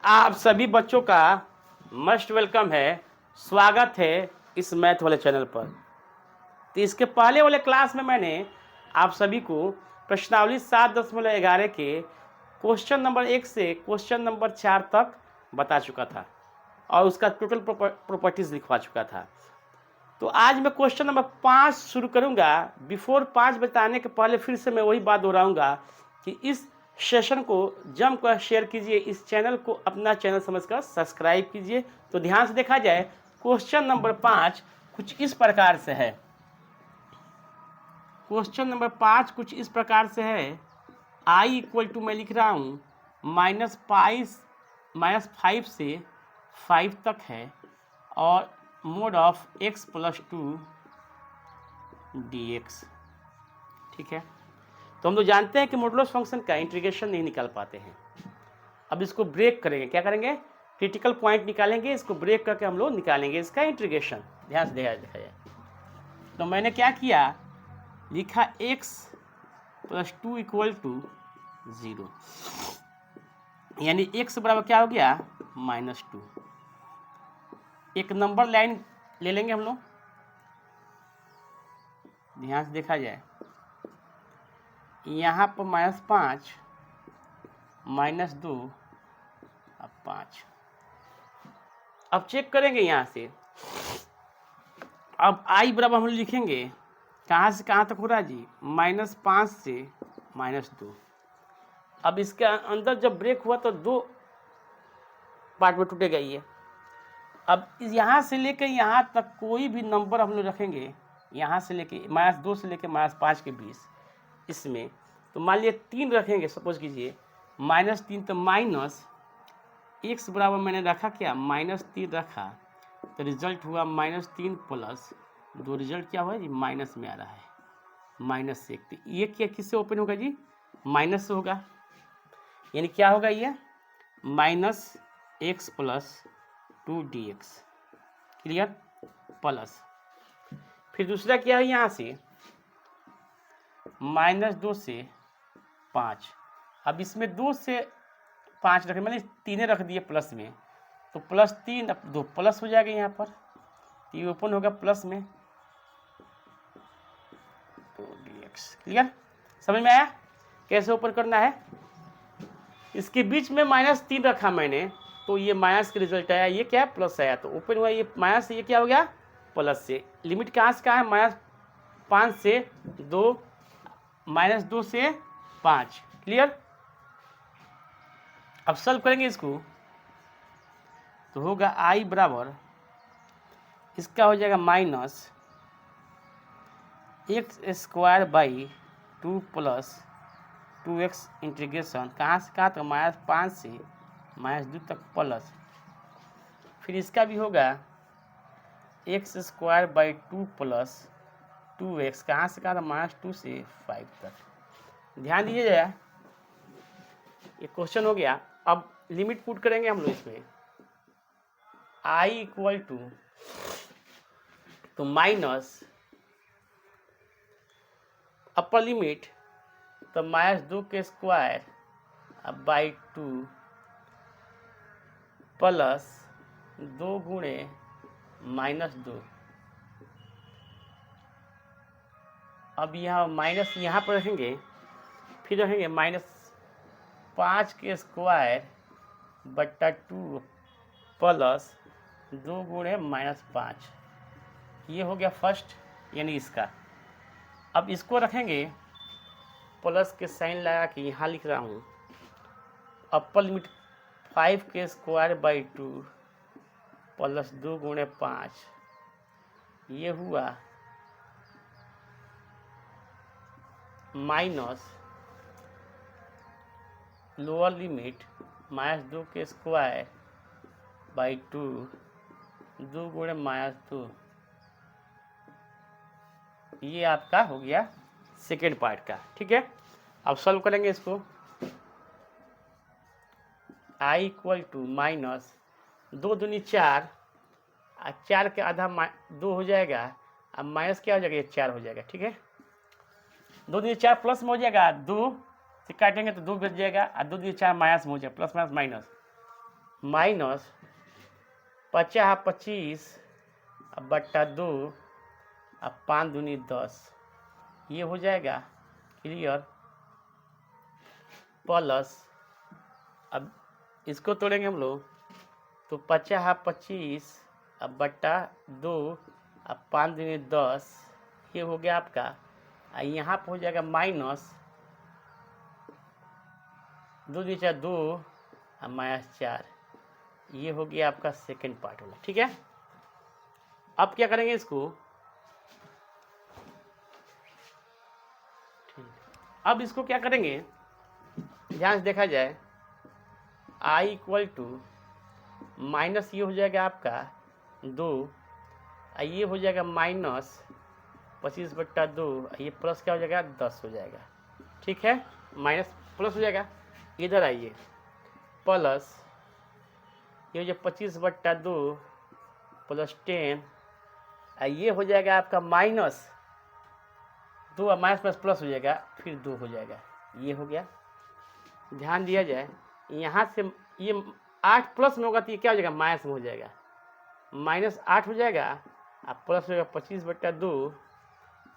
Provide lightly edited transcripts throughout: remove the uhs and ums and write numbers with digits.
आप सभी बच्चों का मस्ट वेलकम है, स्वागत है इस मैथ वाले चैनल पर। तो इसके पहले वाले क्लास में मैंने आप सभी को प्रश्नावली 7.11 के क्वेश्चन नंबर 1 से क्वेश्चन नंबर 4 तक बता चुका था और उसका टोटल प्रॉपर्टीज लिखवा चुका था। तो आज मैं क्वेश्चन नंबर 5 शुरू करूंगा। बिफोर 5 बताने के पहले फिर से मैं वही बात दोहराऊंगा कि इस सेशन को जम कर शेयर कीजिए, इस चैनल को अपना चैनल समझकर सब्सक्राइब कीजिए। तो ध्यान से देखा जाए, क्वेश्चन नंबर 5 कुछ इस प्रकार से है। क्वेश्चन नंबर 5 कुछ इस प्रकार से है। आई इक्वल टू मैं लिख रहा हूँ -5 से 5 तक है और मोड ऑफ x + 2 dx। ठीक है, तो हम लोग जानते हैं कि मॉडुलस फंक्शन का इंटीग्रेशन नहीं निकाल पाते हैं। अब इसको ब्रेक करेंगे, क्या करेंगे? क्रिटिकल पॉइंट निकालेंगे, इसको ब्रेक करके हम लोग निकालेंगे इसका इंटीग्रेशन। ध्यान से देखा जाए तो मैंने क्या किया, लिखा x + 2 = 0, यानी x बराबर क्या हो गया -2। एक नंबर लाइन ले लेंगे हम लोग, ध्यान से देखा जाए, यहाँ पर -5 -2 अब 5। अब चेक करेंगे यहाँ से। अब i बराबर हम लिखेंगे, कहाँ से कहाँ तक हो रहा है जी? -5 से -2। अब इसके अंदर जब ब्रेक हुआ तो 2 पार्ट में टूटेगा ये। अब यहाँ से लेकर यहाँ तक कोई भी नंबर हम लोग रखेंगे, यहाँ से लेके -2 से लेकर -5 के बीच, इसमें तो मान लिया 3 रखेंगे, सपोज कीजिए -3, तो माइनस x बराबर मैंने रखा क्या -3 रखा, तो रिजल्ट हुआ -3 + 2। रिजल्ट क्या हुआ जी? माइनस में आ रहा है, -1। तो ये क्या किससे ओपन होगा जी? माइनस से होगा, यानी क्या होगा ये -x + 2 dx। क्लियर? प्लस फिर दूसरा क्या है, यहाँ से -2 से 5। अब इसमें 2 से 5 रखे, मैंने 3 रख दिए प्लस में, तो +3 अब 2 प्लस हो जाएगा यहाँ पर, तो ये ओपन होगा प्लस में 2 dx। क्लियर? समझ में आया कैसे ओपन करना है? इसके बीच में -3 रखा मैंने, तो ये माइनस का रिजल्ट आया, ये क्या है प्लस आया, तो ओपन हुआ ये माइनस से, ये क्या हो गया प्लस से। लिमिट कहाँ से कहाँ है? -5 से 2, -2 से 5। क्लियर? अब सॉल्व करेंगे इसको, तो होगा i बराबर, इसका हो जाएगा -x² / 2 + 2x इंटीग्रेशन कहाँ से कहाँ तक? -5 से -2 तक प्लस, फिर इसका भी होगा x² / 2 + 2x कहाँ से कहाँ तक? -2 से 5 तक। ध्यान दीजिएगा, ये क्वेश्चन हो गया। अब लिमिट पुट करेंगे हम लोग इसमें, i इक्वल टू, तो माइनस अपर लिमिट, तो -2 के स्क्वायर अब /2 प्लस 2 गुणे -2। अब यहाँ माइनस यहाँ पर रखेंगे, फिर रखेंगे -5 के स्क्वायर बट्टा 2 प्लस 2 गुणे -5। ये हो गया फर्स्ट, यानी इसका। अब इसको रखेंगे, प्लस के साइन लगा के यहाँ लिख रहा हूँ, अपर लिमिट 5 के स्क्वायर / 2 प्लस 2 गुणे 5, ये हुआ माइनस लोअर लिमिट -2 के स्क्वायर / 2, 2 गुणे -2। ये आपका हो गया सेकेंड पार्ट का। ठीक है, अब सॉल्व करेंगे इसको। i इक्वल टू -2 दूनी 4, 4 के आधा 2 हो जाएगा, अब माइनस क्या हो जाएगा? ये 4 हो जाएगा। ठीक है, 2 दूनी 4 प्लस में हो जाएगा, 2 से काटेंगे तो 2 बच जाएगा, और 2 दूनी 4 माइनस में हो जाएगा, प्लस माइनस माइनस माइनस 50/25 बट्टा 2 अब 5 दूनी 10, ये हो जाएगा क्लियर, प्लस अब इसको तोड़ेंगे हम लोग तो 50/25 अब बट्टा 2 अब 5 दूनी 10, ये हो गया आपका। यहाँ पर हो जाएगा माइनस 2 × 2 और -4, ये हो गया आपका सेकेंड पार्ट वाला। ठीक है, अब क्या करेंगे इसको, अब इसको क्या करेंगे, ध्यान से देखा जाए, i = माइनस ये हो जाएगा आपका 2, ये हो जाएगा -25/2, ये प्लस क्या हो जाएगा 10 हो जाएगा। ठीक है, माइनस प्लस हो जाएगा, इधर आइए, प्लस ये हो जाएगा 25/2 प्लस 10, ये हो जाएगा आपका -2 और माइनस प्लस हो जाएगा, फिर 2 हो जाएगा, ये हो गया। ध्यान दिया जाए, यहाँ से ये 8 प्लस में होगा तो ये क्या हो जाएगा, माइनस में हो जाएगा, -8 हो जाएगा, अब प्लस हो जाएगा 25/2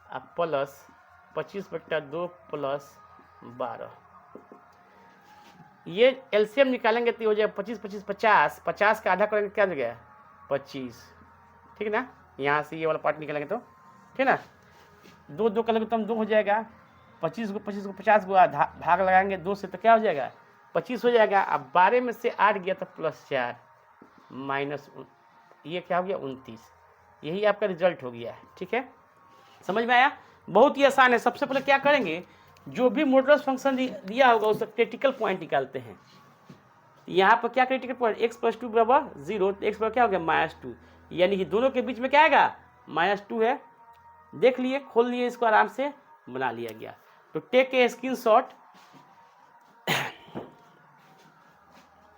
अब प्लस 25/2 प्लस 12, ये एलसीएम निकालेंगे तो हो जाएगा 25 25 50, 50 का आधा करेंगे क्या हो जाएगा 25, ठीक है ना, यहाँ से ये वाला पार्ट निकालेंगे तो ठीक है ना, 2 2 करेंगे तो हम 2 हो जाएगा, 25 को 50 को भाग लगाएंगे 2 से तो क्या हो जाएगा 25 हो जाएगा। अब 12 में से 8 गया तो +4 माइनस ये क्या हो गया 29, यही आपका रिजल्ट हो गया है। ठीक है, समझ में आया, बहुत ही आसान है। सबसे पहले क्या करेंगे, जो भी मॉडुलस फंक्शन दिया होगा उसका क्रिटिकल पॉइंट निकालते हैं। यहाँ पर क्या क्रिटिकल पॉइंट, x + 2 = 0, तो x पर क्या हो गया -2, यानी कि दोनों के बीच में क्या आएगा -2 है। देख लिए, खोल लिए, इसको आराम से बना लिया गया। तो टेक ए स्क्रीनशॉट।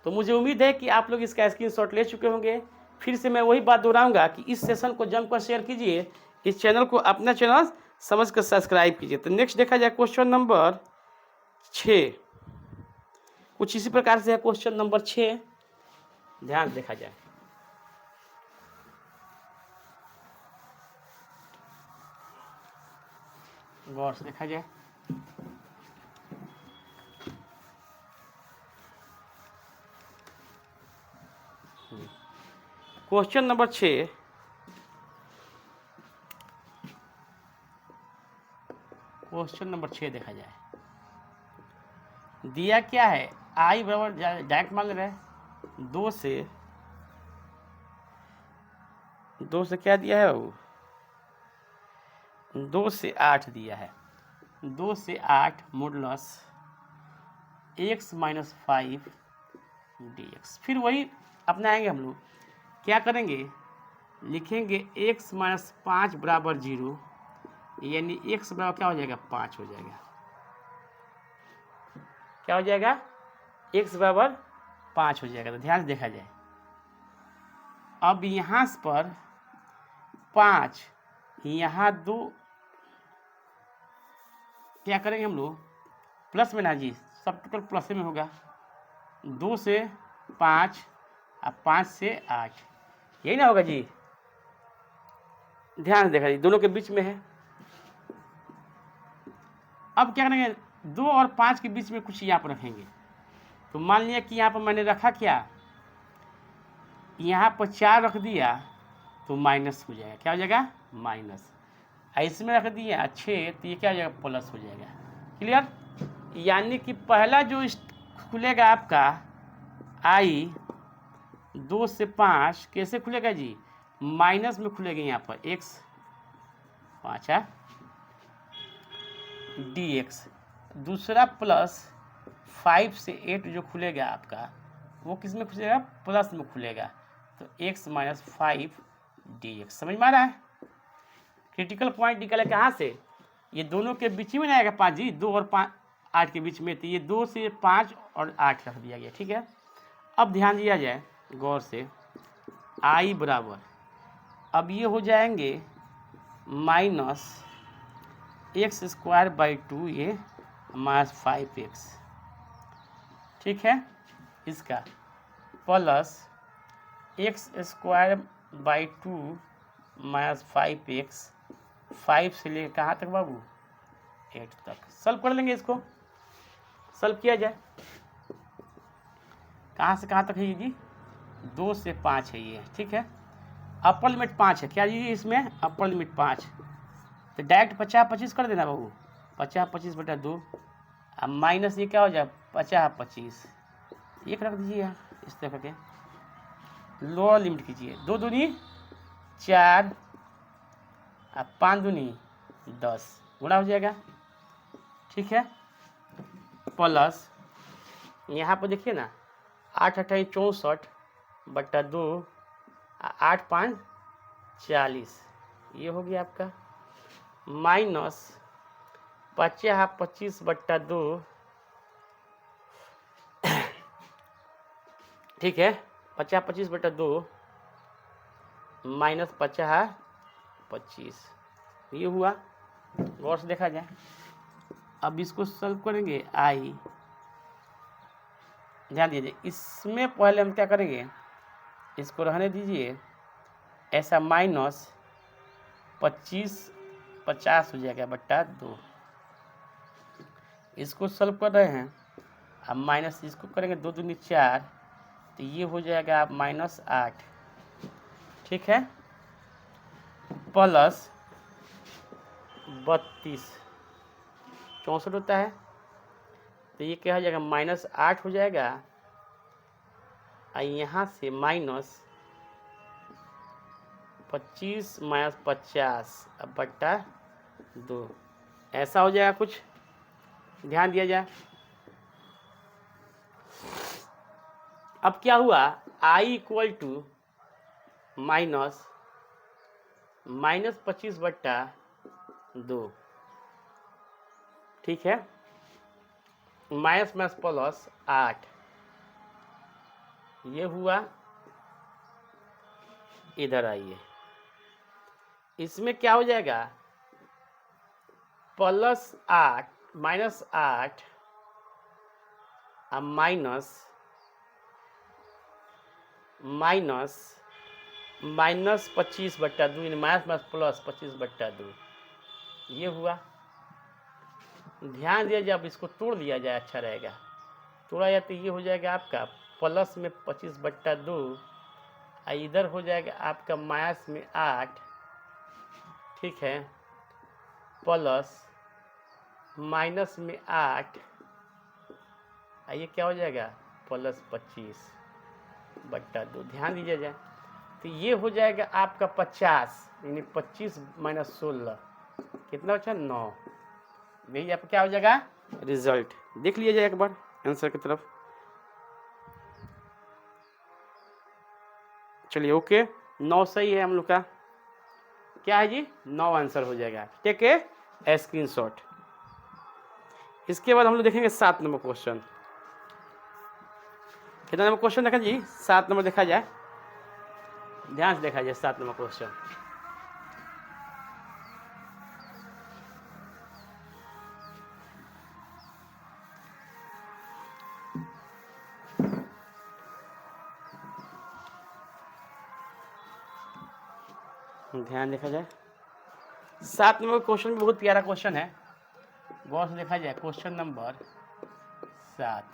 तो मुझे उम्मीद है कि आप लोग इसका स्क्रीनशॉट ले चुके होंगे। फिर से मैं वही बात दोहराऊंगा कि इस सेशन को जमकर शेयर कीजिए, इस चैनल को अपना चैनल समझ कर सब्सक्राइब कीजिए। तो नेक्स्ट देखा जाए क्वेश्चन नंबर 6, कुछ इसी प्रकार से है क्वेश्चन नंबर 6, ध्यान देखा जाए। गौर से देखा जाए, क्वेश्चन नंबर 6, क्वेश्चन नंबर 6 देखा जाए। दिया क्या है, i बराबर डायरेक्ट मान रहे हैं 2 से क्या दिया है वो, 2 से 8 दिया है। 2 से 8 मॉडुलस x - 5 dx। फिर वही अपनाएंगे हम लोग, क्या करेंगे, लिखेंगे x - 5 = 0, यानी x बराबर क्या हो जाएगा 5 हो जाएगा। क्या हो जाएगा, x बराबर 5 हो जाएगा। तो ध्यान से देखा जाए, अब यहाँ पर 5, यहाँ 2, क्या करेंगे हम लोग प्लस में ना जी, सब टोटल प्लस में होगा। 2 से 5 और 5 से 8, यही ना होगा जी। ध्यान से देखा जी, दोनों के बीच में है। अब क्या करेंगे, 2 और 5 के बीच में कुछ यहाँ पर रखेंगे। तो मान लिया कि यहाँ पर मैंने रखा क्या, यहाँ पर 4 रख दिया तो माइनस हो जाएगा, क्या हो जाएगा माइनस। इसमें रख दिया 6 तो ये क्या हो जाएगा प्लस हो जाएगा। क्लियर, यानी कि पहला जो खुलेगा आपका i 2 से 5 कैसे खुलेगा जी, माइनस में खुलेगा। यहाँ पर x 5 है dx, दूसरा प्लस 5 से 8 जो खुलेगा आपका वो किस में खुलेगा, प्लस में खुलेगा। तो x - 5 dx। समझ में आ रहा है, क्रिटिकल पॉइंट निकले कहाँ से, ये दोनों के बीच में आएगा 5 जी, 2 और 5 8 के बीच में, तो ये 2 से 5 और 8 रख दिया गया। ठीक है, अब ध्यान दिया जाए गौर से, i बराबर अब ये हो जाएंगे -x² ये -5x। ठीक है, इसका plus x square by 2 minus 5x, 5 से लेकर कहाँ तक बाबू 8 तक। सॉल्व कर लेंगे इसको, सॉल्व किया जाए। कहाँ से कहाँ तक है ये जी, 2 से 5 है ये, ठीक है। अपर लिमिट 5 है, क्या जी इसमें अपर लिमिट 5, तो डायरेक्ट 50-25 कर देना बाबू, 50-25/2, अब माइनस ये क्या हो जाए 50-25, एक रख दीजिए यहाँ इस तरह के, लोअर लिमिट कीजिए, 2 दूनी 4 अब 5 दूनी 10 गुणा हो जाएगा, ठीक है। प्लस यहाँ पर देखिए ना 8×8 = 64/2, 8×5 = 40, ये हो गया आपका, माइनस 50/25/2, ठीक है, 50/25/2 माइनस 50/25, ये हुआ। गौर से देखा जाए, अब इसको सॉल्व करेंगे। आई ध्यान दीजिए, इसमें पहले हम क्या करेंगे, इसको रहने दीजिए ऐसा, माइनस 25 50 हो जाएगा बट्टा 2, इसको सॉल्व कर रहे हैं। अब माइनस इसको करेंगे, 2 दूनी 4, तो ये हो जाएगा आप -8, ठीक है। प्लस 32 64 होता है, तो ये क्या हो जाएगा -8 हो जाएगा, और यहाँ से माइनस 25 - 50/2, ऐसा हो जाएगा कुछ, ध्यान दिया जाए। अब क्या हुआ, I = -25/2, ठीक है, माइनस माइनस प्लस 8, ये हुआ। इधर आइए, इसमें क्या हो जाएगा, +8 -8 अब माइनस -25/2, माइनस प्लस 25/2, ये हुआ। ध्यान दिया जाए, अब इसको तोड़ लिया जाए, अच्छा रहेगा, तोड़ा जाए तो ये हो जाएगा आपका प्लस में 25/2, इधर हो जाएगा आपका माइनस में 8, ठीक है, प्लस माइनस में 8, ये क्या हो जाएगा प्लस 25/2, ध्यान दीजिए जाए, तो ये हो जाएगा आपका 50, यानी 25 - 16 कितना बचा 9, यही आपका क्या हो जाएगा रिजल्ट। देख लिया जाए एक बार आंसर की तरफ, चलिए ओके, 9 सही है हम लोग का, क्या है जी 9 आंसर हो जाएगा, टेक ए स्क्रीनशॉट। इसके बाद हम लोग देखेंगे 7 नंबर क्वेश्चन। कितना नंबर क्वेश्चन देखा जी, 7 नंबर देखा जाए, ध्यान से देखा जाए 7 नंबर क्वेश्चन। ध्यान देखा जाए, 7 नंबर क्वेश्चन भी बहुत प्यारा क्वेश्चन है, गौर से देखा जाए। क्वेश्चन नंबर 7,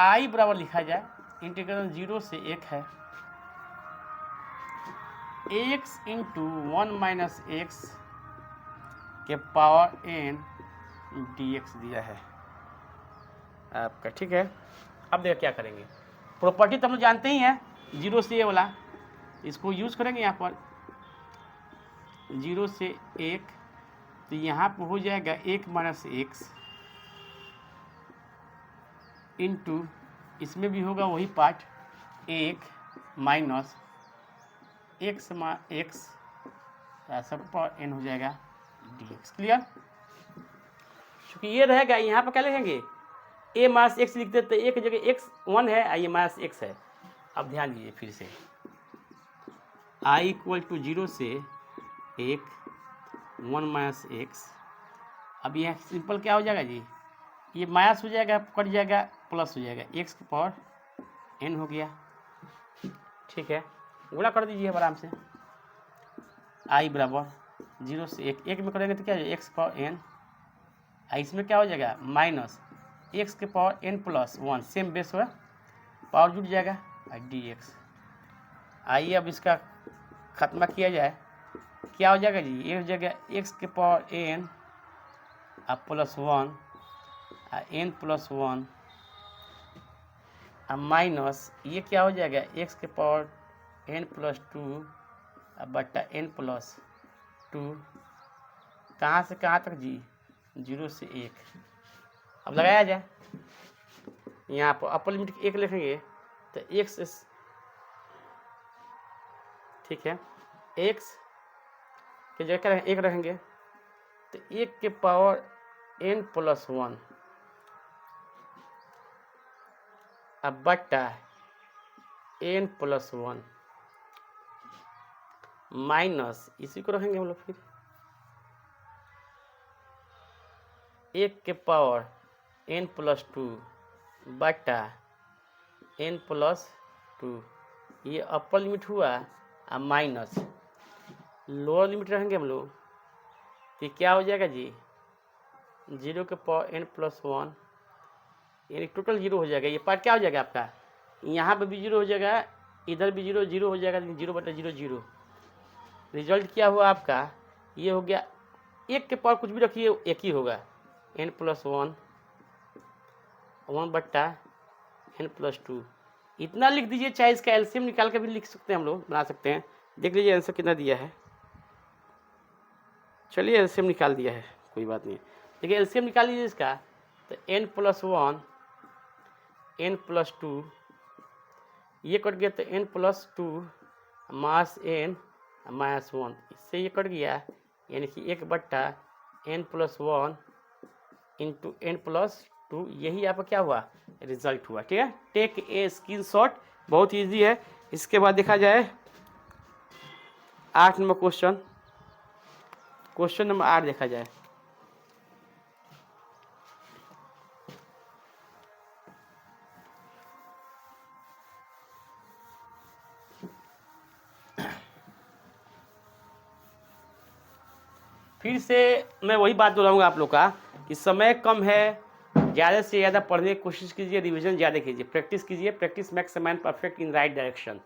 I बराबर लिखा जाए, इंटीग्रल 0 से 1 है, x × 1 - x के पावर n dx दिया है आपका, ठीक है। अब देखो क्या करेंगे, प्रॉपर्टी तो हम लोग जानते ही हैं, 0 से ये वाला, इसको यूज करेंगे यहाँ पर, 0 से 1, तो यहाँ पर हो जाएगा 1 - x इंटू, इसमें भी होगा वही पार्ट, 1 - x सब पर n हो जाएगा dx, क्लियर। क्योंकि ये रहेगा, यहाँ पर क्या लिखेंगे, a - x लिख देते, एक जगह x 1 है, ये -x है। अब ध्यान दीजिए फिर से, I = 0 से 1 1 - x, अब यह सिंपल क्या हो जाएगा जी ये माइनस हो जाएगा, कट जाएगा, प्लस हो जाएगा, एक्स की पावर एन हो गया। ठीक है, गुणा कर दीजिए आराम से। आई बराबर 0 से 1, 1 में करेंगे तो क्या है, एक्स पावर एन, इसमें क्या हो जाएगा माइनस एक्स के power n plus 1, same base हुआ, पावर जुड़ जाएगा डी एक्स। आइए अब इसका खत्मा किया जाए, क्या हो जाएगा जी, ये हो जाएगा एक्स के power n plus 1 n plus 1 minus ये क्या हो जाएगा एक्स के पावर एन प्लस 2 बट्टा एन प्लस 2, कहाँ से कहाँ तक जी, 0 से 1। अब लगाया जाए, यहाँ पर अपर लिमिट 1 लिखेंगे तो एक्स, ठीक है, एक्स की जगह क्या 1 रखेंगे तो 1 के पावर एन प्लस 1 अब बट्टा एन प्लस 1 माइनस इसी को रखेंगे हम लोग फिर 1 के पावर एन प्लस 2 बट्टा एन प्लस 2, ये अपर लिमिट हुआ माइनस लोअर लिमिट रहेंगे हम लोग तो क्या हो जाएगा जी, 0 के पावर एन प्लस 1, यानी टोटल 0 हो जाएगा। ये पार्ट क्या हो जाएगा आपका, यहाँ पे भी 0 हो जाएगा, इधर भी 0 0 हो जाएगा, लेकिन 0 बटा 0 0। रिजल्ट क्या हुआ आपका, ये हो गया 1 के पावर कुछ भी रखिए 1 ही होगा, एन प्लस 1 बट्टा एन प्लस 2, इतना लिख दीजिए। चाहे इसका एलसीएम निकाल के भी लिख सकते हैं, हम लोग बना सकते हैं। देख लीजिए आंसर कितना दिया है, चलिए एलसीएम निकाल दिया है, कोई बात नहीं। देखिए एलसीएम निकाल लीजिए इसका, तो एन प्लस 1 एन प्लस 2, ये कट गया तो n plus 2 minus n minus 1, इससे ये कट गया, यानी कि 1 बट्टा n plus 1 into n plus 2, यही आपका क्या हुआ, रिजल्ट हुआ। ठीक है, टेक ए स्क्रीनशॉट, बहुत इजी है। इसके बाद देखा जाए 8 नंबर क्वेश्चन, क्वेश्चन नंबर 8 देखा जाए। फिर से मैं वही बात दोहराऊंगा आप लोग का कि समय कम है, ज़्यादा से ज़्यादा पढ़ने की कोशिश कीजिए, रिवीजन ज़्यादा कीजिए, प्रैक्टिस कीजिए। Practice makes a man perfect in right direction.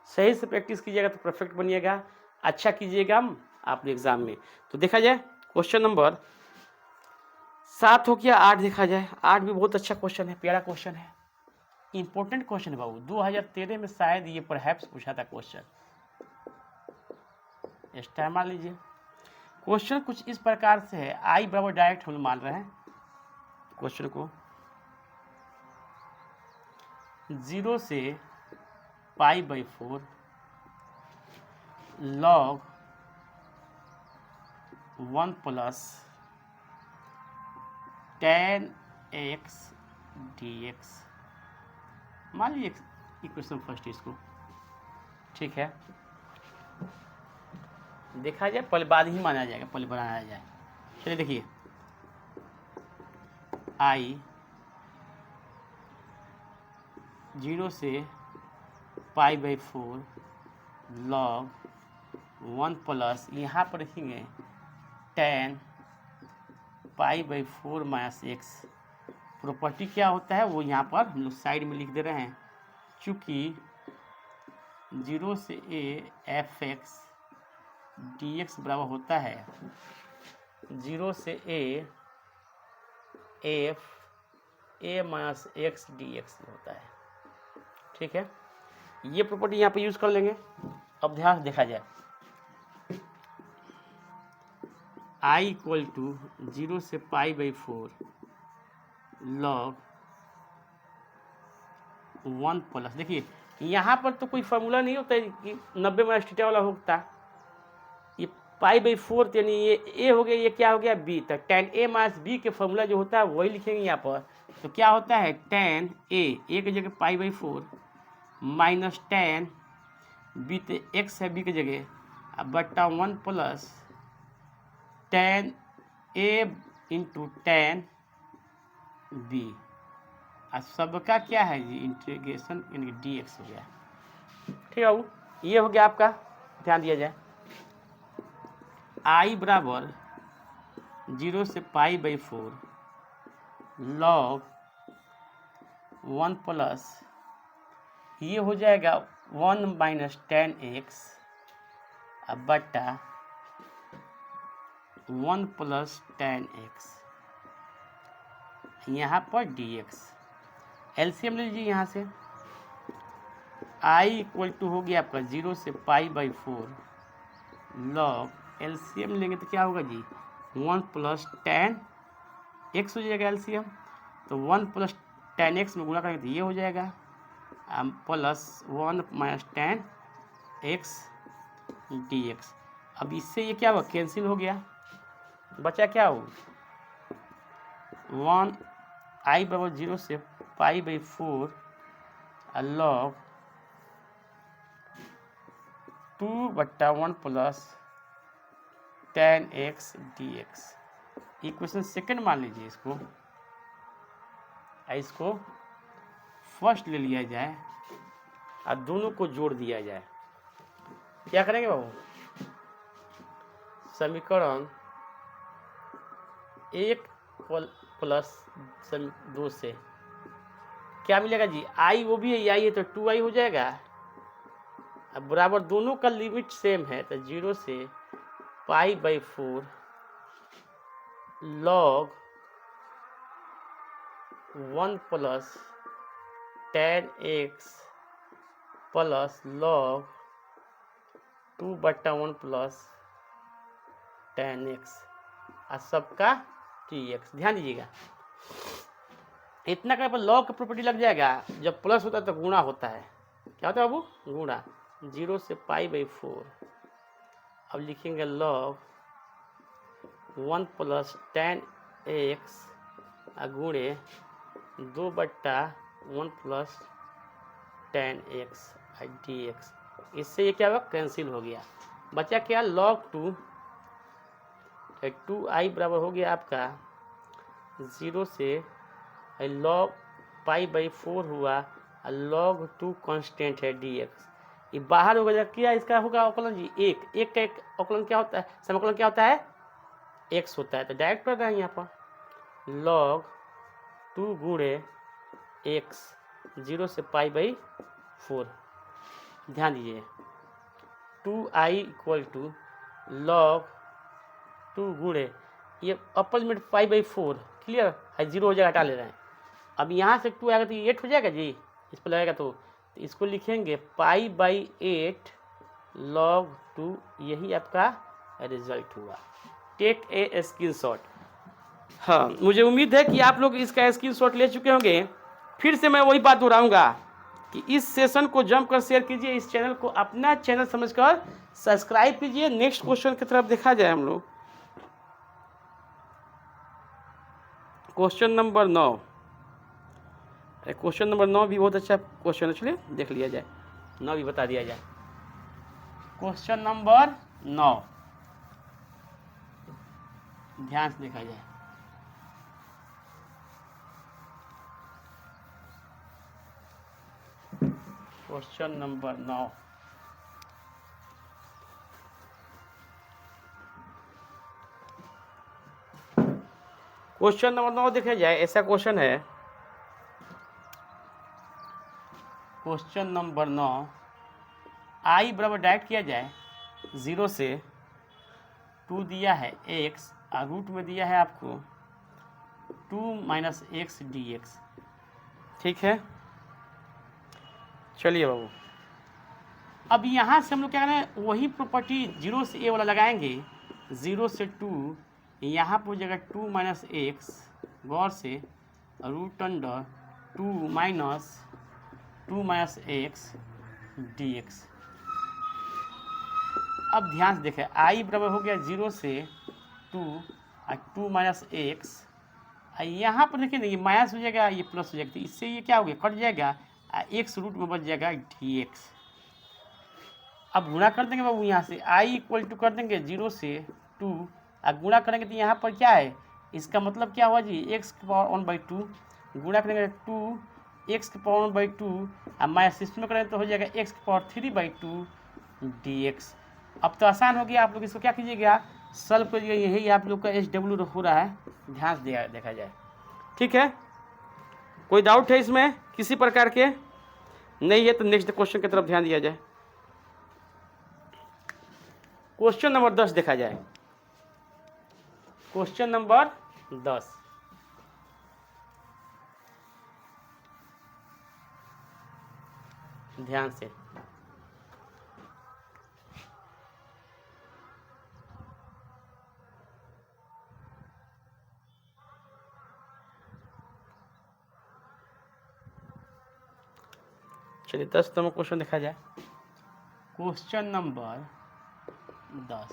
सही से प्रैक्टिस कीजिएगा तो परफेक्ट बनिएगा, अच्छा कीजिएगा आप एग्जाम में। तो देखा जाए क्वेश्चन नंबर 7 हो गया, 8 देखा जाए। 8 भी बहुत अच्छा क्वेश्चन है, प्यारा क्वेश्चन है, इंपॉर्टेंट क्वेश्चन है बाबू। 2013 में शायद ये परहैप्स पूछा था क्वेश्चन, इस टाइम मान लीजिए। क्वेश्चन कुछ इस प्रकार से है, आई बराबर डायरेक्ट हम मान रहे हैं क्वेश्चन को, 0 से π/4 log 1 plus tan x dx, मान लीजिए इक्वेशन फर्स्ट इसको। ठीक है, देखा जाए, पहले बाद ही माना जाएगा, पहले बनाया जाए। चलिए देखिए, आई 0 से π/4 log 1 प्लस, यहाँ पर लिखेंगे tan π/4 माइनस एक्स। प्रॉपर्टी क्या होता है वो यहाँ पर हम लोग साइड में लिख दे रहे हैं, चूँकि 0 से a f(x) dx बराबर होता है 0 से a f a minus x dx होता है। ठीक है, ये प्रॉपर्टी यहाँ पे यूज कर लेंगे। अब ध्यान देखा जाए, i इक्वल टू 0 से π/4 log 1 प्लस, देखिए यहाँ पर तो कोई फार्मूला नहीं होता है कि 90 माइनस थीटा वाला होता, ये π/4 यानी ये a हो गया, ये क्या हो गया b, तक tan a माइनस b के फार्मूला जो होता है वही लिखेंगे यहाँ पर। तो क्या होता है tan a की जगह π/4 माइनस tan b, तो x है b की जगह, अब बट्टा 1 plus tan a into tan बी, और सबका क्या है जी इंटीग्रेशन यानी डी एक्स हो गया। ठीक है बाबू, ये हो गया आपका, ध्यान दिया जाए। आई बराबर 0 से π/4 log 1 प्लस ये हो जाएगा 1 माइनस 10x बटा 1 प्लस 10x यहाँ पर dx। एलसीएम ले लीजिए यहाँ से। I इक्वल टू हो गया आपका 0 से π/4 log एलसीएम लेंगे तो क्या होगा जी 1 प्लस 10x हो जाएगा एलसीएम, तो 1 प्लस 10x में गुणा करेंगे तो ये हो जाएगा प्लस 1 माइनस 10x dx। अब इससे ये क्या हुआ कैंसिल हो गया, बचा क्या हो 1 I बराबर 0 से π/4 log 2/1 plus 10x dx। Equation second मान लीजिए इसको, इसको फर्स्ट ले लिया जाए और दोनों को जोड़ दिया जाए। क्या करेंगे बाबू, समीकरण 1 प्लस 2 से क्या मिलेगा जी आई, वो भी है आई है तो 2i हो जाएगा। अब बराबर दोनों का लिमिट सेम है तो 0 से π/4 log 1 plus 10x plus log 2/1 plus 10x और सबका dx। ध्यान दीजिएगा इतना का पर लॉग का प्रॉपर्टी लग जाएगा, जब प्लस होता है तो गुणा होता है। क्या होता है बाबू गुणा, 0 से π/4 अब लिखेंगे log 1 प्लस 10x गुणे 2/1 प्लस 10x dx। इससे ये क्या हुआ कैंसिल हो गया, बचा क्या log 2 2i बराबर हो गया आपका 0 से log π/4 हुआ, log 2 कांस्टेंट है dx। ये बाहर होगा क्या इसका होगा अवकलन जी एक का एक अवकलन क्या होता है, समाकलन क्या होता है x होता है, तो डायरेक्ट कर रहे हैं यहाँ पर log 2 गुणे x 0 से π/4। ध्यान दीजिए 2i इक्वल टू log 2 गुणे ये अपर लिमिट π/4 क्लियर है, 0 हो जाएगा हटा ले रहे हैं। अब यहाँ से 2 आएगा तो ये 8 हो जाएगा जी, इस पर लगेगा तो इसको लिखेंगे π/8 log 2, यही आपका रिजल्ट हुआ। Take a screenshot. हाँ मुझे उम्मीद है कि आप लोग इसका स्क्रीनशॉट ले चुके होंगे। फिर से मैं वही बात दोहराऊंगा कि इस सेशन को जम कर शेयर कीजिए, इस चैनल को अपना चैनल समझकर सब्सक्राइब कीजिए। नेक्स्ट क्वेश्चन की तरफ देखा जाए हम लोग। क्वेश्चन नंबर 9, क्वेश्चन नंबर 9 भी बहुत अच्छा क्वेश्चन है, चलिए देख लिया जाए, 9 भी बता दिया जाए। क्वेश्चन नंबर 9 ध्यान से देखा जाए। क्वेश्चन नंबर 9 क्वेश्चन नंबर 9 देखा जाए। ऐसा क्वेश्चन है, क्वेश्चन नंबर 9 आई बराबर डायरेक्ट किया जाए 0 से 2 दिया है x और रूट में दिया है आपको 2 माइनस x dx। ठीक है, चलिए बाबू अब यहाँ से हम लोग क्या करें, वही प्रॉपर्टी 0 से a वाला लगाएंगे। 0 से 2 यहाँ पर हो जाएगा 2 माइनस x गौर से root under 2 minus x dx। अब ध्यान से देखें i बराबर हो गया 0 से 2 और 2 माइनस x, यहाँ पर देखिए ना ये माइनस हो जाएगा ये प्लस हो जाएगा, तो इससे ये क्या हो गया कट जाएगा, x रूट में बच जाएगा dx। अब गुणा कर देंगे बाबू, यहाँ से i इक्वल टू कर देंगे 0 से 2 और गुणा करेंगे तो यहाँ पर क्या है इसका मतलब क्या हुआ जी, एक्स की पावर 1/2 गुणा करेंगे 2 एक्स की पावर 1/2 अब माइनस इसमें करेंगे तो हो जाएगा एक्स की पावर 3/2 dx। अब तो आसान हो गया, आप लोग इसको क्या कीजिएगा, सॉल्व करिए, यही आप लोग का SW हो रहा है, ध्यान से देखा जाए। ठीक है, कोई डाउट है इसमें किसी प्रकार के? नहीं है तो नेक्स्ट क्वेश्चन की तरफ ध्यान दिया जाए। क्वेश्चन नंबर 10 देखा जाए। क्वेश्चन नंबर 10, ध्यान से। चलिए 10 नंबर क्वेश्चन देखा जाए। Question number 10,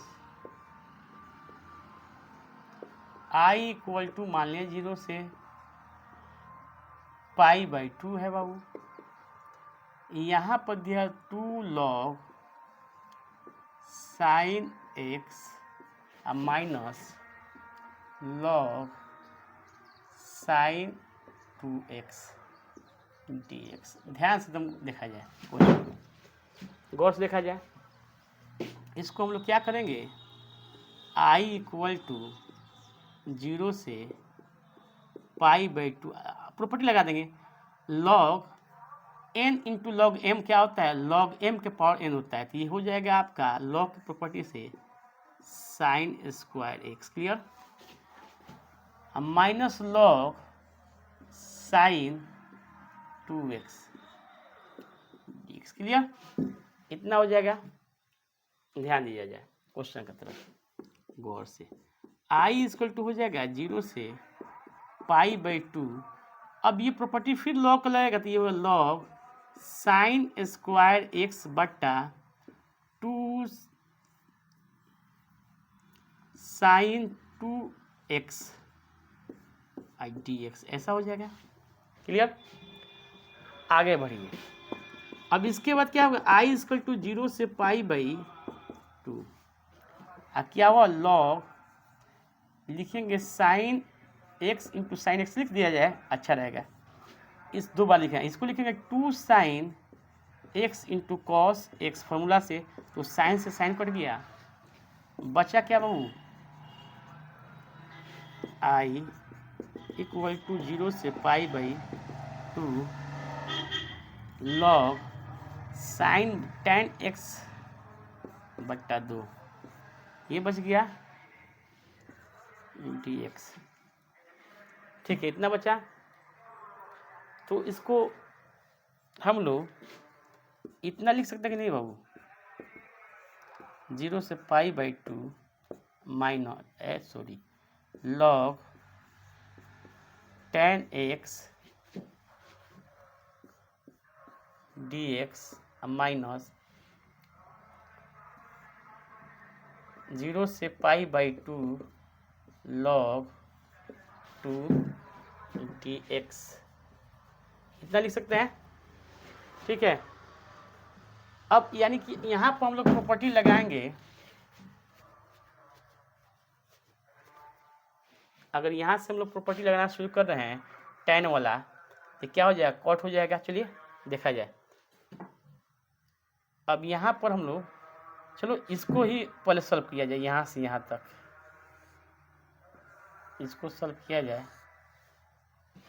I equal to मान लिया 0 से π/2 है बाबू। यहाँ पर दिया 2 log sin x minus log sin 2x dx। ध्यान से एकदम देखा जाए, गौर से देखा जाए। इसको हम लोग क्या करेंगे, i इक्वल टू 0 से π/2 प्रॉपर्टी लगा देंगे। log n into log m क्या होता है, log m के पावर n होता है, तो ये हो जाएगा आपका log की प्रॉपर्टी से sine square x, clear. Minus log sine 2x dx, clear. इतना हो जाएगा, ध्यान दिया जाए क्वेश्चन की तरफ गौर से। i इक्वल टू हो जाएगा 0 से π/2। अब ये प्रॉपर्टी फिर लॉग का लगेगा, तो ये होगा लॉग साइन स्क्वायर x बट्टा 2 साइन 2x dx, ऐसा हो जाएगा, क्लियर। आगे बढ़िए। अब इसके बाद क्या होगा, i इक्वल टू 0 से π/2। क्या हुआ, लॉग लिखेंगे sine x into sine x लिख दिया जाए, अच्छा रहेगा। इस दो बार लिखें, इसको लिखेंगे 2 sine x into cos x formula से, तो साइन से साइन कट गया, बचा क्या बाबू, i इक्वल टू 0 से π/2 लॉग साइन tan x बट्टा 2, ये बच गया dx। ठीक है, इतना बचा। तो इसको हम लोग इतना लिख सकते हैं कि नहीं बाबू, 0 से π/2 minus log tan x dx minus 0 से π/2 log 2 dx, इतना लिख सकते हैं। ठीक है, अब यानी कि यहाँ पर हम लोग प्रॉपर्टी लगाएंगे, अगर यहाँ से हम लोग प्रॉपर्टी लगाना शुरू कर रहे हैं tan वाला, तो क्या हो जाएगा, कॉट हो जाएगा। चलिए देखा जाए। अब यहाँ पर हम लोग, चलो इसको ही पहले सॉल्व किया जाए, यहाँ से यहाँ तक इसको सॉल्व किया जाए।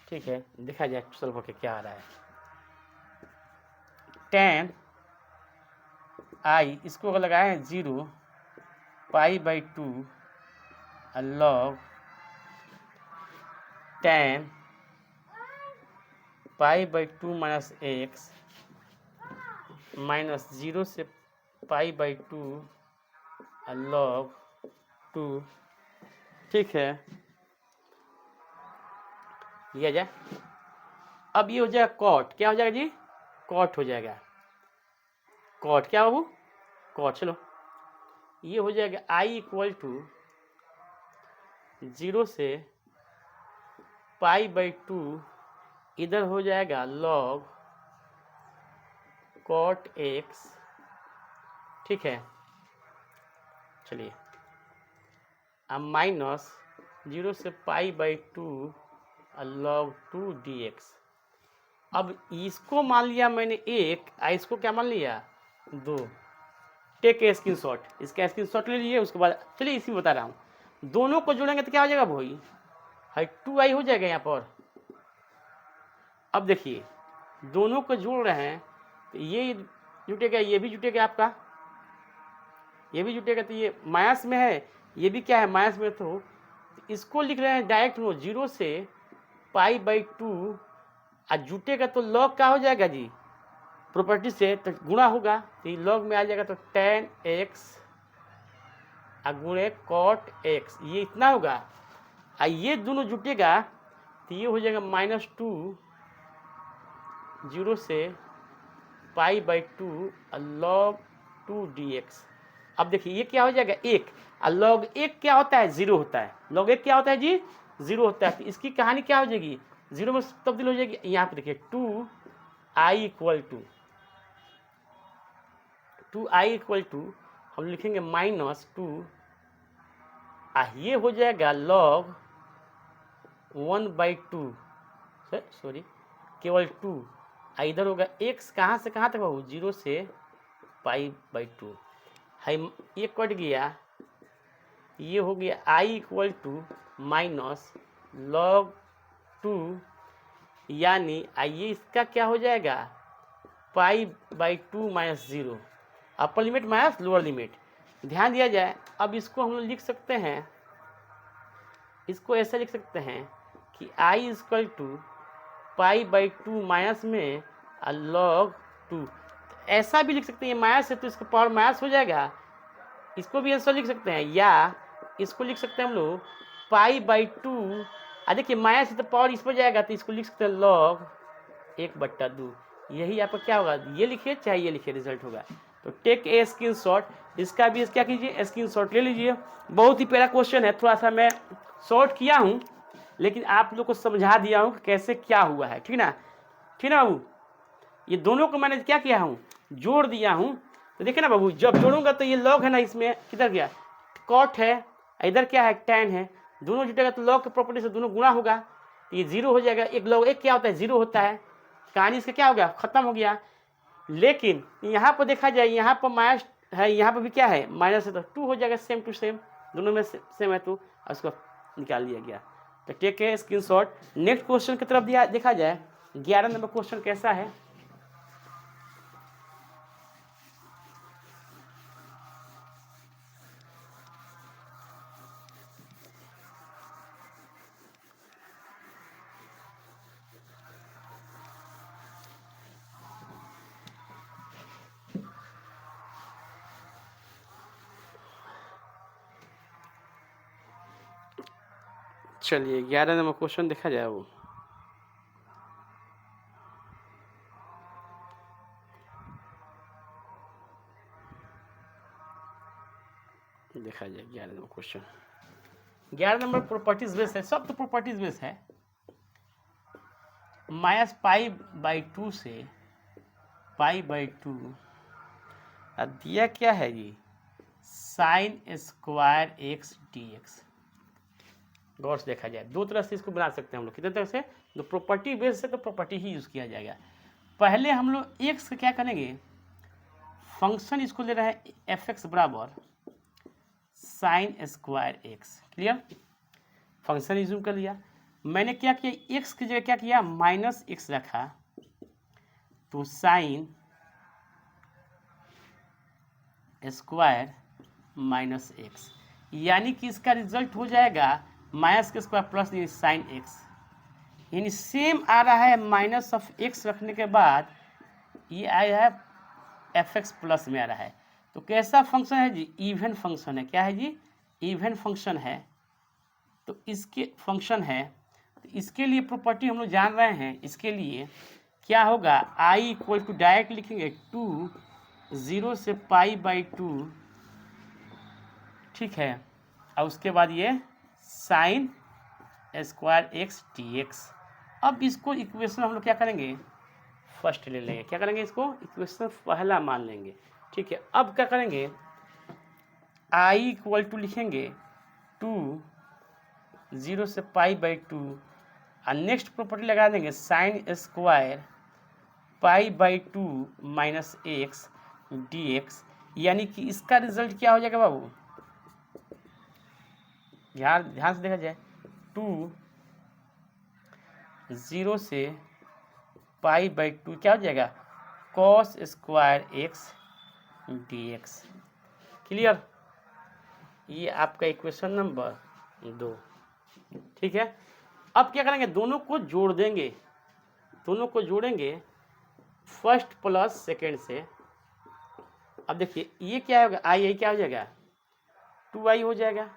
ठीक है, देखा जाए सॉल्व होके क्या आ रहा है। tan i इसको अगर लगाए 0 π/2 log tan π/2 minus x minus 0 से π/2 log 2, ठीक है, लिया जाए। अब ये हो जाएगा कॉट, क्या हो जाएगा जी, कॉट हो जाएगा। कॉट क्या बाबू, कॉट। चलो ये हो जाएगा i इक्वल टू 0 से π/2, इधर हो जाएगा log cot x, ठीक है। चलिए अब माइनस 0 से पाई बाई 2 log 2 dx। अब इसको मान लिया मैंने 1, इसको क्या मान लिया 2। टेक ए स्क्रीन शॉट, इसका स्क्रीन शॉट ले लीजिए। उसके बाद चलिए इसी बता रहा हूँ, दोनों को जोड़ेंगे तो क्या हो जाएगा भाई, 2i हो जाएगा यहाँ पर। अब देखिए दोनों को जोड़ रहे हैं तो ये जुटेगा, ये भी जुटेगा, आपका ये भी जुटेगा। तो ये माइनस में है, ये भी क्या है माइनस में। तो इसको लिख रहे हैं डायरेक्ट लो 0 से पाई बाई 2 और जुटेगा तो लॉग क्या हो जाएगा जी, प्रॉपर्टी से तो गुणा होगा, तो ये लॉग में आ जाएगा। तो tan x गुणे cot x, ये इतना होगा। और ये दोनों जुटेगा तो ये हो जाएगा -2 0 से पाई बाई 2 log 2 dx। अब देखिए ये क्या हो जाएगा 1, और log 1 क्या होता है 0 होता है। log 1 क्या होता है जी 0 होता है। तो इसकी कहानी क्या हो जाएगी 0 में तब्दील हो जाएगी। यहाँ पे देखिए 2i इक्वल टू हम लिखेंगे -2, ये हो जाएगा log 1/2, सॉरी केवल 2। इधर होगा x कहाँ से कहाँ तक बाबू 0 से पाई बाई 2। है ये कट गया, ये हो गया i equal to minus log 2, यानी ये इसका क्या हो जाएगा pi by 2 minus 0, upper limit minus lower limit. ध्यान दिया जाए, अब इसको हम लोग लिख सकते हैं, इसको ऐसे लिख सकते हैं कि i equal to pi by 2 minus में log 2। ऐसा भी लिख सकते हैं, माइनस है तो इसका पावर माइनस हो जाएगा, इसको भी ऐसा लिख सकते हैं। या इसको लिख सकते हैं हम लोग पाई बाई 2, देखिए माइनस है तो पावर इस पर जाएगा, तो इसको लिख सकते हैं log 1/2। यही आपका क्या होगा, ये लिखिए चाहे ये लिखिए, रिजल्ट होगा। तो टेक ए स्क्रीन शॉट, इसका भी क्या कीजिए स्क्रीन शॉट ले लीजिए। बहुत ही प्यारा क्वेश्चन है, थोड़ा सा मैं शॉर्ट किया हूँ लेकिन आप लोग को समझा दिया हूँ कि कैसे क्या हुआ है, ठीक ना बाबू। ये दोनों को मैंने क्या किया हूँ जोड़ दिया हूँ। तो देखिए ना बाबू, जब जोड़ूंगा तो ये लॉग है ना, इसमें किधर गया कॉट है, इधर क्या है टैन है, दोनों जुटेगा तो लॉग के प्रॉपर्टी से दोनों गुणा होगा, तो ये 0 हो जाएगा। एक लॉग 1 क्या होता है 0 होता है, कहानी इसका क्या हो गया खत्म हो गया। लेकिन यहाँ पर देखा जाए, यहाँ पर माइनस है, यहाँ पर भी क्या है माइनस है, तो 2 हो जाएगा सेम टू सेम, दोनों में सेम है तो उसको निकाल लिया गया। तो टेक है स्क्रीनशॉट। नेक्स्ट क्वेश्चन की तरफ देखा जाए, 11 नंबर क्वेश्चन कैसा है। चलिए 11 नंबर क्वेश्चन देखा जाए, वो देखा जाए 11 number question. 11 number properties base है, सब तो प्रॉपर्टीज बेस है। -π/2 से π/2 दिया क्या है जी sin² x dx। गौर से देखा जाए, दो तरह से इसको बना सकते हैं हम लोग, कितने तरह से, तो प्रॉपर्टी बेस से तो प्रॉपर्टी ही यूज किया जाएगा। पहले हम लोग x का क्या करेंगे, फंक्शन इसको ले रहे हैं f(x) बराबर sin² x। Clear, function use कर लिया। मैंने क्या किया, x की जगह क्या किया -x रखा, तो sin² -x, यानी कि इसका रिजल्ट हो जाएगा माइनस के स्क्वायर प्लस sin x, यानी सेम आ रहा है माइनस ऑफ x रखने के बाद ये आया है f(x) प्लस में आ रहा है। तो कैसा फंक्शन है जी, इवन फंक्शन है। क्या है जी, इवन फंक्शन है। तो इसके फंक्शन है, तो इसके लिए प्रॉपर्टी हम लोग जान रहे हैं। इसके लिए क्या होगा, i इक्वल टू डायरेक्ट लिखेंगे 2 0 से π/2, ठीक है, और उसके बाद ये sin² x dx। अब इसको इक्वेशन हम लोग क्या करेंगे फर्स्ट ले लेंगे, क्या करेंगे इसको इक्वेशन पहला मान लेंगे, ठीक है। अब क्या करेंगे, i इक्वल टू लिखेंगे 2 0 से पाई बाई 2 और नेक्स्ट प्रॉपर्टी लगा देंगे sine square pi by 2 minus x D x, यानी कि इसका रिजल्ट क्या हो जाएगा बाबू, ध्यान से देखा जाए, 2 0 से पाई बाई 2 क्या हो जाएगा, cos square x D x. Clear, ये आपका इक्वेशन नंबर 2। ठीक है, अब क्या करेंगे, दोनों को जोड़ देंगे, दोनों को जोड़ेंगे फर्स्ट प्लस सेकेंड से। अब देखिए ये क्या होगा, आई क्या हो जाएगा, 2i हो जाएगा।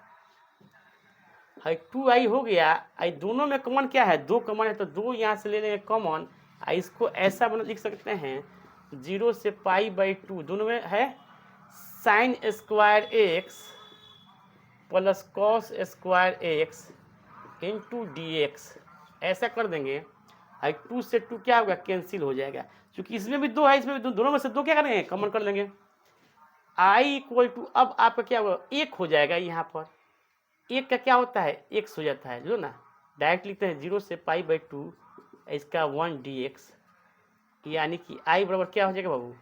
है 2i हो गया, आई दोनों में कॉमन क्या है, 2 कॉमन है, तो 2 यहाँ से ले लेंगे कॉमन। इसको ऐसा बना लिख सकते हैं 0 से पाई बाई 2 दोनों में है sine square x plus cos square x into D x, ऐसा कर देंगे। 2 से 2 क्या होगा, कैंसिल हो जाएगा, क्योंकि इसमें भी 2 है, इसमें भी 2, दोनों में से 2 क्या करेंगे, कॉमन कर लेंगे। i इक्वल टू, अब आपका क्या होगा, 1 हो जाएगा, यहाँ पर 1 का क्या होता है, x हो जाता है, जो ना डायरेक्ट लिखते हैं 0 से पाई बाई 2 इसका 1 dx, यानी कि i बराबर क्या हो जाएगा बाबू,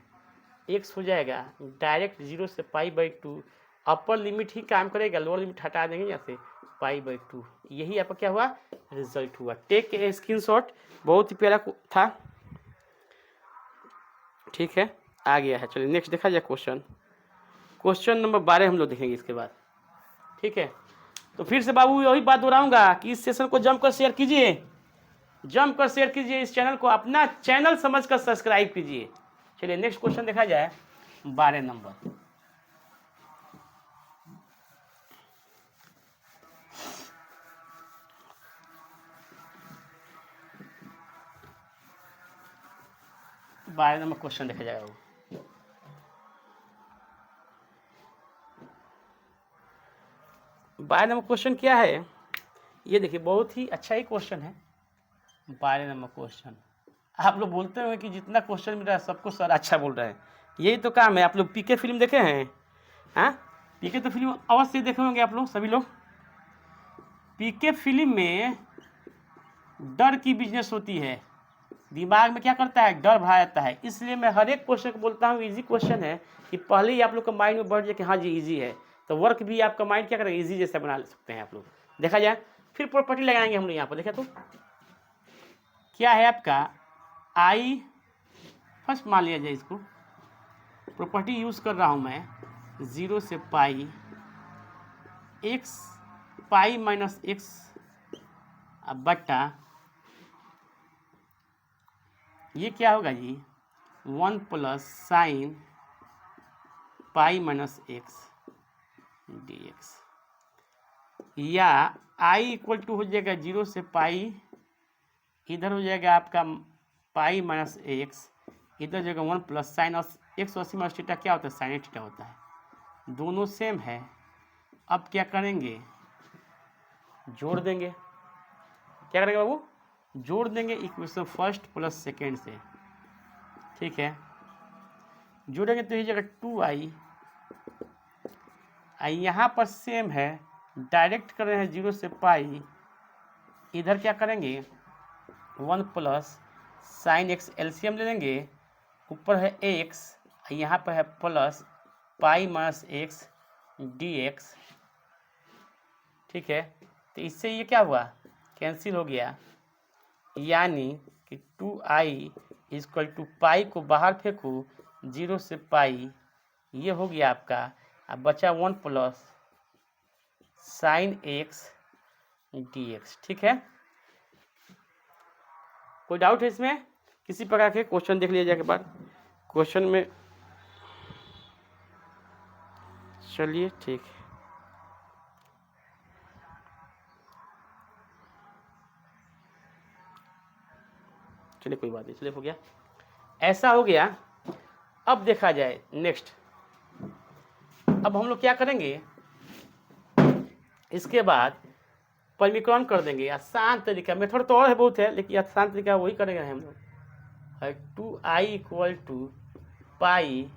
x हो जाएगा। डायरेक्ट 0 से पाई बाई 2, अपर लिमिट ही काम करेगा, लोअर लिमिट हटा देंगे यहाँ से पाई बाई 2। यही आपका क्या हुआ, रिजल्ट हुआ। टेक ए स्क्रीनशॉट, बहुत ही प्यारा था। ठीक है, आ गया है। चलिए नेक्स्ट देखा जाए क्वेश्चन नंबर 12 हम लोग देखेंगे इसके बाद। ठीक है, तो फिर से बाबू वही बात दोहराऊंगा कि इस सेशन को जम कर शेयर कीजिए, जम कर शेयर कीजिए, इस चैनल को अपना चैनल समझकर सब्सक्राइब कीजिए। चलिए नेक्स्ट क्वेश्चन देखा जाए 12 नंबर। बारह नंबर क्वेश्चन देखा जाएगा। 12 नंबर क्वेश्चन क्या है, ये देखिए, बहुत ही अच्छा ही क्वेश्चन है। 12 नंबर क्वेश्चन, आप लोग बोलते होंगे कि जितना क्वेश्चन मिल रहा है सबको सर अच्छा बोल रहे हैं, यही तो काम है। आप लोग पीके फिल्म देखे हैं? हाँ, पीके तो फिल्म अवश्य देखे होंगे आप लोग, सभी लोग। पीके फिल्म में डर की बिजनेस होती है, दिमाग में क्या करता है, डर भरा जाता है। इसलिए मैं हर एक क्वेश्चन को बोलता हूँ इजी क्वेश्चन है, कि पहले ही आप लोग का माइंड में बढ़ जाए कि हाँ जी इजी है, तो वर्क भी आपका माइंड क्या करेगा, इजी जैसा बना सकते हैं आप लोग। देखा जाए, फिर प्रॉपर्टी लगाएंगे हम लोग यहाँ पर। देखा तो क्या है आपका, आई फर्स्ट मान लिया जाए, इसको प्रॉपर्टी यूज कर रहा हूँ मैं, 0 से पाई एक्स पाई माइनस एक्स बट्टा, ये क्या होगा जी, 1 plus sine pi minus x D x, या आई इक्वल टू हो जाएगा 0 से पाई, इधर हो जाएगा आपका पाई माइनस एक्स, इधर जाएगा 1 plus sine x, 80 minus theta क्या होता है, साइन थीटा होता है। दोनों सेम है। अब क्या करेंगे, जोड़ देंगे। क्या करेंगे बाबू, जोड़ देंगे इक्वेशन फर्स्ट प्लस सेकेंड से। ठीक है, जोड़ेंगे तो ये जगह 2i, यहाँ पर सेम है, डायरेक्ट कर रहे हैं 0 से पाई, इधर क्या करेंगे 1 प्लस साइन एक्स, एलसीएम ले लेंगे, ऊपर है एक्स, यहाँ पर है plus pi minus x D x. ठीक है, तो इससे ये क्या हुआ, कैंसिल हो गया, यानी कि 2i इक्वल टू पाई को बाहर फेंकू, 0 से पाई, ये हो गया आपका। अब बचा 1 plus sine x D x. ठीक है, कोई डाउट है इसमें, किसी प्रकार के क्वेश्चन देख लिया जाए के बाद क्वेश्चन में। चलिए ठीक है, चलिए कोई बात नहीं, चलिए हो गया, ऐसा हो गया। अब देखा जाए नेक्स्ट, अब हम लोग क्या करेंगे, इसके बाद परिमीकरण कर देंगे आसान तरीका, मेथड तो और है बहुत है, लेकिन आसान तरीका वही करेंगे हम लोग। 2i इक्वल टू पाई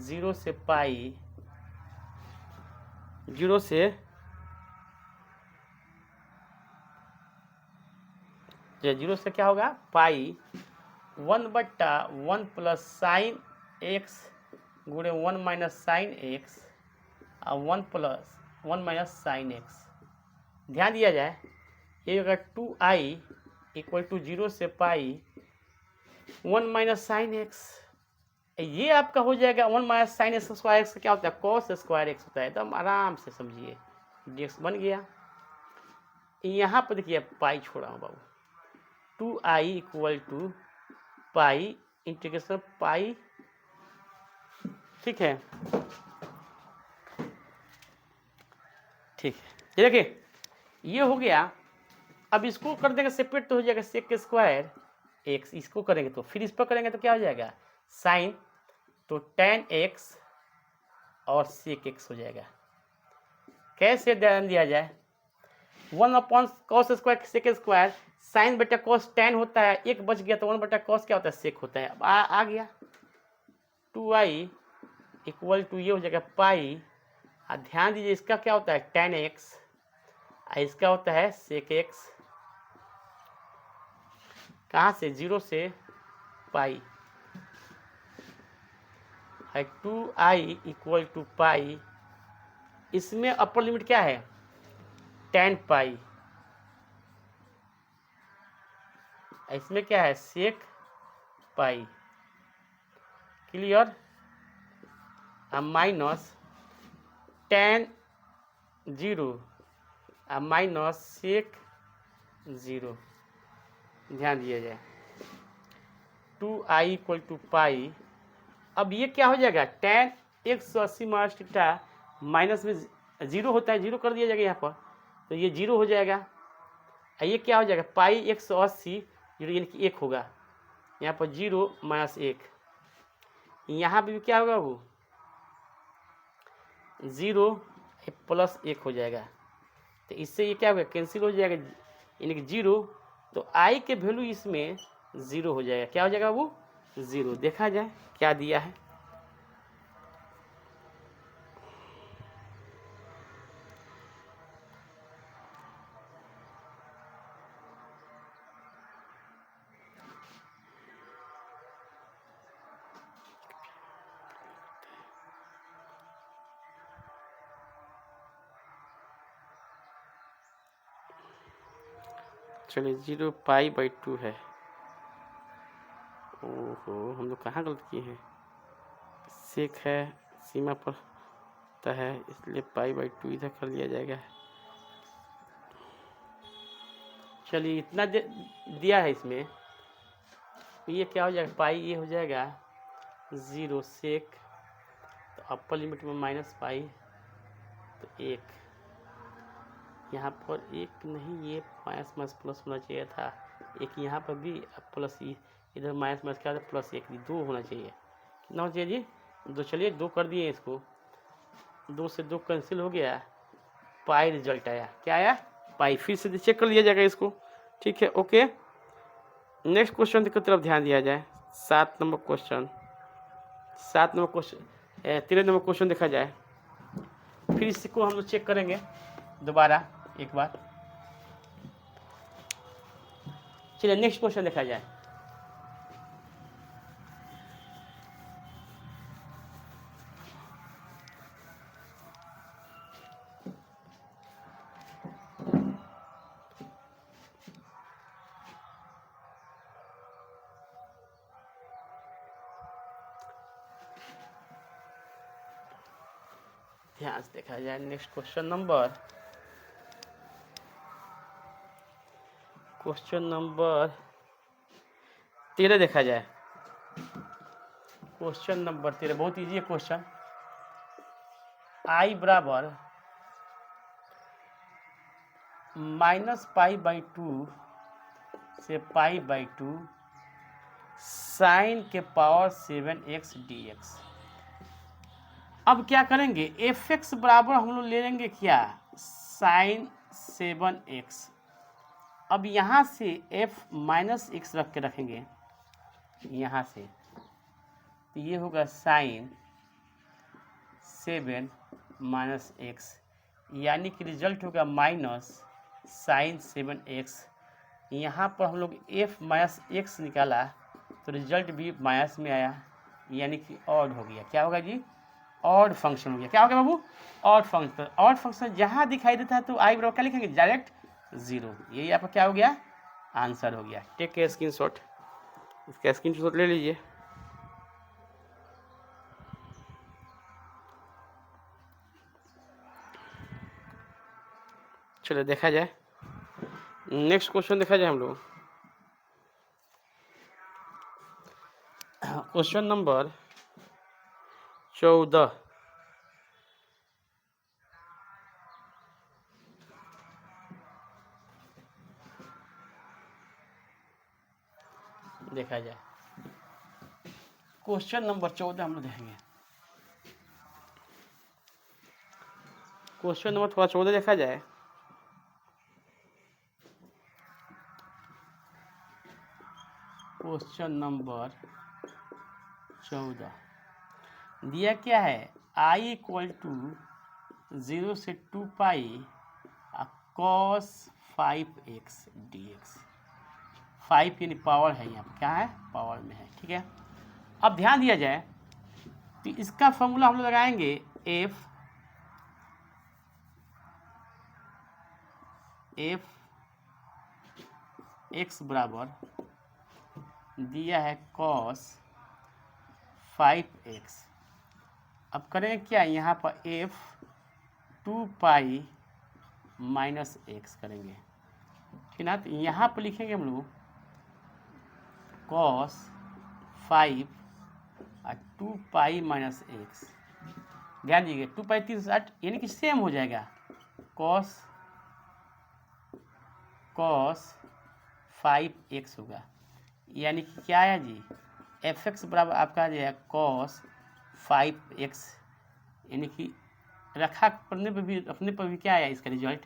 0 से पाई, 0 से तो 0 से क्या होगा पाई 1/1 प्लस साइन एक्स गुणे 1 माइनस साइन एक्स और 1 माइनस साइन एक्स। ध्यान दिया जाए ये होगा 2i इक्वल टू 0 से पाई 1 माइनस साइन एक्स। ये आपका हो जाएगा 1 minus sine x square x क्या होता है कॉस स्क्वायर एक्स होता है। एकदम आराम से समझिए dx बन गया। यहाँ पर देखिए पाई छोड़ा हूँ बाबू 2i equal to pi integration pi, ठीक है ठीक है। ये देखिए ये हो गया। अब इसको कर देंगे सेपरेट तो हो जाएगा सेक के स्क्वायर एक्स। इसको करेंगे तो फिर इस पर करेंगे तो क्या हो जाएगा साइन, तो tan x और सेक एक्स हो जाएगा। कैसे ध्यान दिया जाए 1/cos square sec square sine बटा cos tan होता है, एक बच गया तो 1/cos क्या होता है सेक होता है। अब आ गया 2i इक्वल टू ये हो जाएगा पाई। ध्यान दीजिए इसका क्या होता है tan x, इसका होता है सेक एक्स। कहाँ से 0 से पाई है 2i इक्वल टू पाई। इसमें अपर लिमिट क्या है tan पाई, इसमें क्या है sec pi. Clear. Minus tan 0 minus sec 0। ध्यान दिया जाए 2i इक्वल टू पाई। अब ये क्या हो जाएगा tan 180 माइनस थीटा माइनस में 0 होता है 0 कर दिया जाएगा यहाँ पर, तो ये 0 हो जाएगा। ये क्या हो जाएगा पाई 180 यानी कि 1 होगा यहाँ पर 0 माइनस 1। यहाँ पे भी क्या होगा वो 0 प्लस 1 हो जाएगा। तो इससे ये क्या होगा कैंसिल हो जाएगा यानी कि 0, तो i के वैल्यू इसमें 0 हो जाएगा। क्या हो जाएगा वो 0। देखा जाए क्या दिया है चलिए 0 पाई बाई 2 है। ओहो हम लोग कहाँ गलत किए हैं, सेक है सीमा पर होता है इसलिए पाई बाई 2 इधर कर लिया जाएगा। चलिए इतना दिया है इसमें, ये क्या हो जाएगा पाई ये हो जाएगा 0 सेक, तो अपर लिमिट में माइनस पाई तो 1। यहाँ पर 1 नहीं ये माइनस माइनस प्लस होना चाहिए था, एक यहाँ पर भी प्लस इधर माइनस माइनस क्या प्लस 1 2 होना चाहिए। कितना होना चाहिए जी 2। चलिए 2 कर दिए इसको, 2 से 2 कैंसिल हो गया, पाई रिजल्ट आया। क्या आया पाई। फिर से चेक कर लिया जाएगा इसको, ठीक है ओके। नेक्स्ट क्वेश्चन की तरफ ध्यान दिया जाए 7 number question. 7 number question 13 number question देखा जाए। फिर इसको हम लोग चेक करेंगे दोबारा एक बार। चलिए नेक्स्ट क्वेश्चन देखा जाए। ध्यान से देखा जाए नेक्स्ट क्वेश्चन नंबर 13 देखा जाए। क्वेश्चन नंबर 13 बहुत इजी है क्वेश्चन। i बराबर माइनस पाई बाई 2 से पाई बाई 2 साइन के पावर 7x dx। अब क्या करेंगे fx बराबर हम लोग ले लेंगे क्या साइन 7x। अब यहाँ से f माइनस x रख के रखेंगे यहाँ से, तो ये होगा साइन 7 माइनस x, यानी कि रिजल्ट होगा माइनस साइन 7x। यहाँ पर हम लोग f माइनस एक्स निकाला तो रिजल्ट भी माइनस में आया, यानी कि ऑड हो गया। क्या होगा जी? ऑड फंक्शन हो गया। क्या हो गया बाबू? Odd function. ऑड फंक्शन जहाँ दिखाई देता है तो आई बराबर क्या लिखेंगे? डायरेक्ट 0। यही आपका क्या हो गया? आंसर हो गया। टेक के स्क्रीनशॉट, इसका स्क्रीनशॉट ले लीजिए। चलो देखा जाए, नेक्स्ट क्वेश्चन देखा जाए हम लोग। Question number 14। देखा जाए, क्वेश्चन नंबर 14 हम लोग देखेंगे। क्वेश्चन नंबर थोड़ा 14 देखा जाए। क्वेश्चन नंबर 14 दिया क्या है? I इक्वल टू 0 से 2 पाई cos 5x dx। 5 यानी पावर है, यहाँ पर क्या है? पावर में है। ठीक है, अब ध्यान दिया जाए तो इसका फॉर्मूला हम लोग लगाएंगे f x बराबर दिया है cos 5x। अब करेंगे क्या? यहाँ पर f 2 पाई माइनस एक्स करेंगे, ठीक ना। तो यहाँ पर लिखेंगे हम लोग cos 5 और 2 पाई माइनस एक्स। ध्यान दीजिए 2 पाई 360 यानी कि सेम हो जाएगा। cos 5x होगा, यानी कि क्या है जी? fx बराबर आपका जो है cos 5x, यानी कि रखा पढ़ने पर भी, अपने पर भी क्या आया? इसका रिजल्ट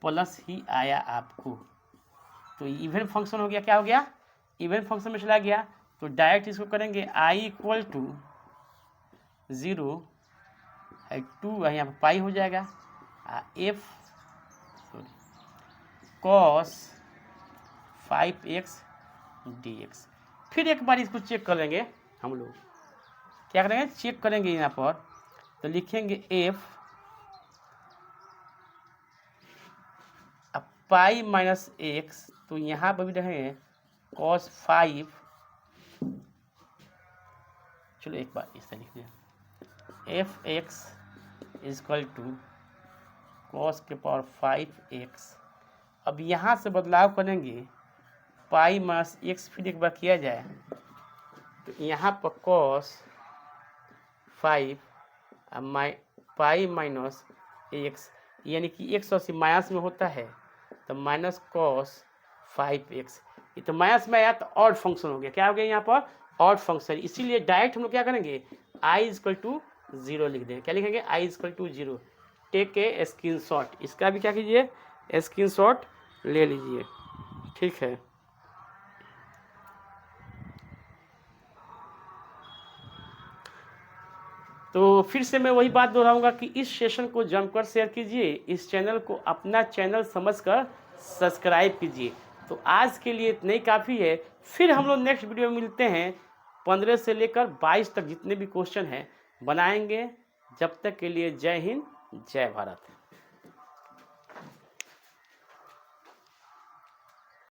प्लस ही आया आपको। तो इवन फंक्शन हो गया। क्या हो गया? इवन फंक्शन में चला गया। तो डायरेक्ट इसको करेंगे I इक्वल टू 0 है 2 है, यहाँ पर पाई हो जाएगा f cos 5x dx। फिर एक बार इसको चेक कर लेंगे हम लोग। क्या करेंगे? चेक करेंगे यहाँ पर, तो लिखेंगे f पाई माइनस एक्स, तो यहाँ पर भी रहेंगे cos 5। चलो एक बार इस तरह लिख दिया, f x equal to cos के पावर 5x। अब यहाँ से बदलाव करेंगे, पाई माइनस एक्स फिर एक बार किया जाए तो यहाँ पर cos 5 पाई माइनस एक्स, यानी कि एक्स और माइनस में होता है तो माइनस cos 5x। ये तो माइनस में आया तो ऑड फंक्शन हो गया। क्या हो गया? यहाँ पर ऑड फंक्शन। इसीलिए डायरेक्ट हम लोग क्या करेंगे? I इजकल टू 0 लिख देंगे। क्या लिखेंगे? I equal to 0। Take a screenshot, इसका भी क्या कीजिए? स्क्रीनशॉट ले लीजिए। ठीक है, तो फिर से मैं वही बात दोहराऊंगा कि इस सेशन को जमकर शेयर कीजिए, इस चैनल को अपना चैनल समझकर सब्सक्राइब कीजिए। तो आज के लिए इतना ही काफ़ी है। फिर हम लोग नेक्स्ट वीडियो में मिलते हैं। 15 से लेकर 22 तक जितने भी क्वेश्चन हैं बनाएंगे। जब तक के लिए जय हिंद, जय भारत।